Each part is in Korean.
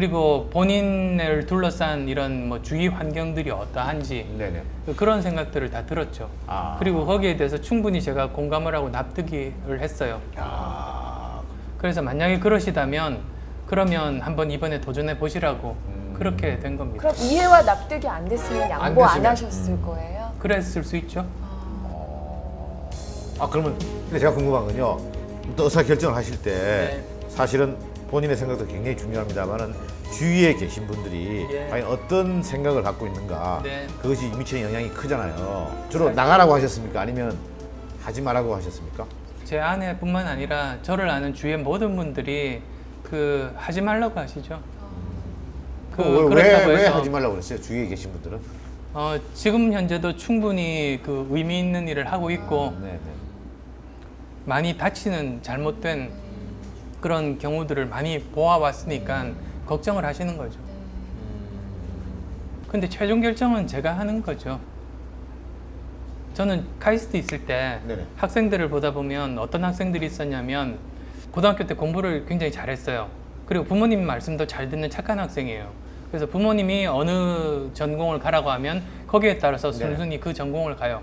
그리고 본인을 둘러싼 이런 뭐 주위 환경들이 어떠한지 네네. 그런 생각들을 다 들었죠. 아. 그리고 거기에 대해서 충분히 제가 공감을 하고 납득을 했어요. 아. 그래서 만약에 그러시다면 그러면 한번 이번에 도전해 보시라고 그렇게 된 겁니다. 그럼 이해와 납득이 안 됐으면 양보 안 됐으면. 하셨을 거예요? 그랬을 수 있죠. 아 그러면 근데 제가 궁금한 건요. 또 의사 결정을 하실 때 네. 사실은 본인의 생각도 굉장히 중요합니다만은 주위에 계신 분들이 예. 과연 어떤 생각을 갖고 있는가 네. 그것이 미치는 영향이 크잖아요. 주로 사실- 나가라고 하셨습니까? 아니면 하지 말라고 하셨습니까? 제 아내뿐만 아니라 저를 아는 주위의 모든 분들이 그 하지 말라고 하시죠. 왜 하지 말라고 그랬어요? 주위에 계신 분들은? 지금 현재도 충분히 그 의미 있는 일을 하고 있고 네네. 많이 다치는 잘못된 그런 경우들을 많이 보아왔으니까 걱정을 하시는 거죠. 근데 최종 결정은 제가 하는 거죠. 저는 카이스트 있을 때 네네. 학생들을 보다 보면 어떤 학생들이 있었냐면 고등학교 때 공부를 굉장히 잘했어요. 그리고 부모님 말씀도 잘 듣는 착한 학생이에요. 그래서 부모님이 어느 전공을 가라고 하면 거기에 따라서 순순히 그 전공을 가요.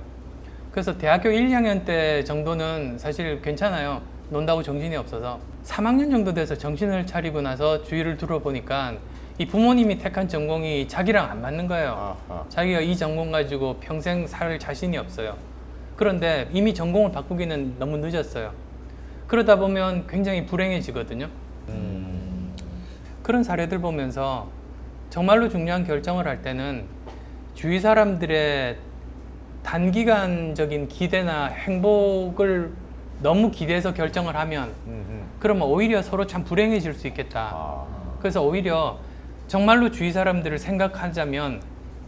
그래서 대학교 1, 2학년 때 정도는 사실 괜찮아요. 논다고 정신이 없어서 3학년 정도 돼서 정신을 차리고 나서 주위를 둘러보니까 이 부모님이 택한 전공이 자기랑 안 맞는 거예요. 아하. 자기가 이 전공 가지고 평생 살 자신이 없어요. 그런데 이미 전공을 바꾸기는 너무 늦었어요. 그러다 보면 굉장히 불행해지거든요. 그런 사례들 보면서 정말로 중요한 결정을 할 때는 주위 사람들의 단기간적인 기대나 행복을 너무 기대해서 결정을 하면 그러면 오히려 서로 참 불행해질 수 있겠다. 아. 그래서 오히려 정말로 주위 사람들을 생각하자면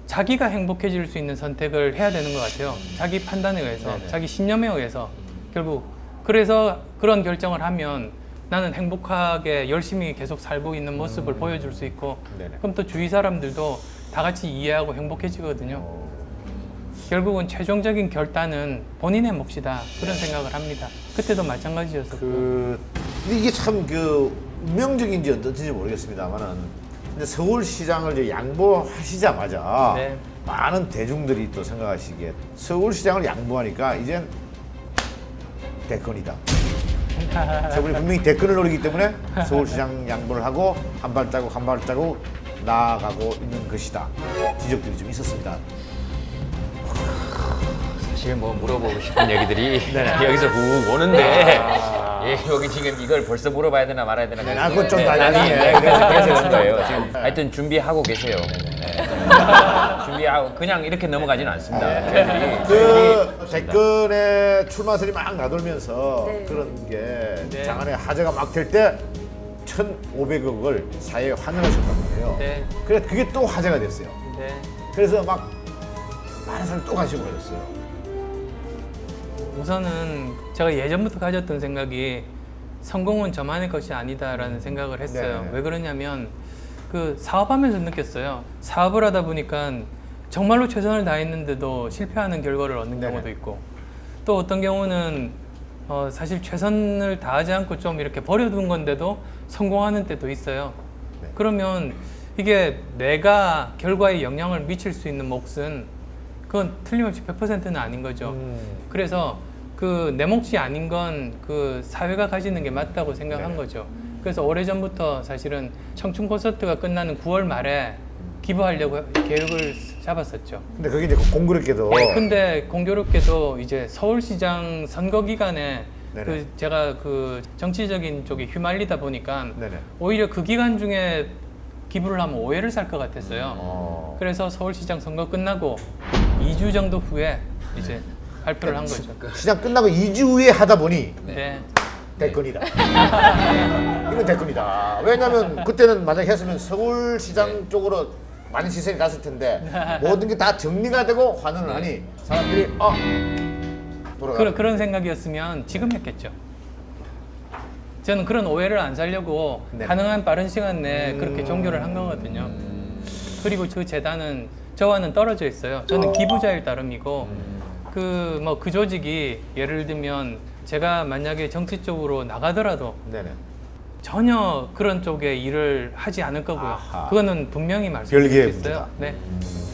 자기가 행복해질 수 있는 선택을 해야 되는 것 같아요. 자기 판단에 의해서, 네네. 자기 신념에 의해서 결국 그래서 그런 결정을 하면 나는 행복하게 열심히 계속 살고 있는 모습을 보여줄 수 있고 네네. 그럼 또 주위 사람들도 다 같이 이해하고 행복해지거든요. 결국은 최종적인 결단은 본인의 몫이다 그런 생각을 합니다. 그때도 마찬가지였었고 근데 이게 참 그 운명적인지 어떤지 모르겠습니다만은 근데 서울시장을 이제 양보하시자마자 네. 많은 대중들이 또 생각하시기에 서울시장을 양보하니까 이젠 대권이다. 저분이 분명히 대권을 노리기 때문에 서울시장 양보를 하고 한 발자국 한 발자국 나아가고 있는 것이다. 지적들이 좀 있었습니다. 사실 뭐 물어보고 싶은 얘기들이 여기서 훅 오는데 예, 여기 지금 이걸 벌써 물어봐야 되나 말아야 되나 네, 그건 좀 나중에. 그래서 그런 거예요. 지금 하여튼 준비하고 계세요. 네. 준비하고 그냥 이렇게 넘어가지는 않습니다. 저희들이 그 대권에 출마설이 막 나돌면서 네. 그런 게 네. 장안에 화제가 막 될 때 1,500억을 사회에 환원하셨단 말이에요. 네. 그래 그게 또 화제가 됐어요. 네. 그래서 막 많은 사람이 또 관심을 가졌어요. 우선은 제가 예전부터 가졌던 생각이 성공은 저만의 것이 아니다라는 생각을 했어요. 네. 왜 그러냐면 그 사업하면서 느꼈어요. 사업을 하다 보니까 정말로 최선을 다했는데도 실패하는 결과를 얻는 네네. 경우도 있고 또 어떤 경우는 사실 최선을 다하지 않고 좀 이렇게 버려둔 건데도 성공하는 때도 있어요. 네. 그러면 이게 내가 결과에 영향을 미칠 수 있는 몫은 그건 틀림없이 100%는 아닌 거죠. 그래서 그 내 몫이 아닌 건 그 사회가 가지는 게 맞다고 생각한 네네. 거죠. 그래서 오래전부터 사실은 청춘 콘서트가 끝나는 9월 말에 기부하려고 계획을 잡았었죠. 근데 그게 이제 공교롭게도 예, 근데 공교롭게도 이제 서울시장 선거 기간에 네네. 그 제가 그 정치적인 쪽에 휘말리다 보니까 네네. 오히려 그 기간 중에 기부를 하면 오해를 살 것 같았어요. 그래서 서울시장 선거 끝나고 2주 정도 후에 이제 발표를 한 거죠. 시장 끝나고 2주 후에 하다 보니 네. 대권이다. 이건 대권이다. 왜냐하면 그때는 만약에 했으면 서울시장 쪽으로 많은 시선이 갔을 텐데 모든 게 다 정리가 되고 환원을 하니 사람들이 돌아가. 그런 생각이었으면 지금 했겠죠. 저는 그런 오해를 안 살려고 네. 가능한 빠른 시간 내에 그렇게 종교를 한 거거든요. 그리고 그 재단은 저와는 떨어져 있어요. 저는 기부자일 따름이고 그 조직이 예를 들면 제가 만약에 정치 쪽으로 나가더라도 네네. 전혀 그런 쪽에 일을 하지 않을 거고요. 아하. 그거는 분명히 말씀드릴 수 별개의 있어요. 네.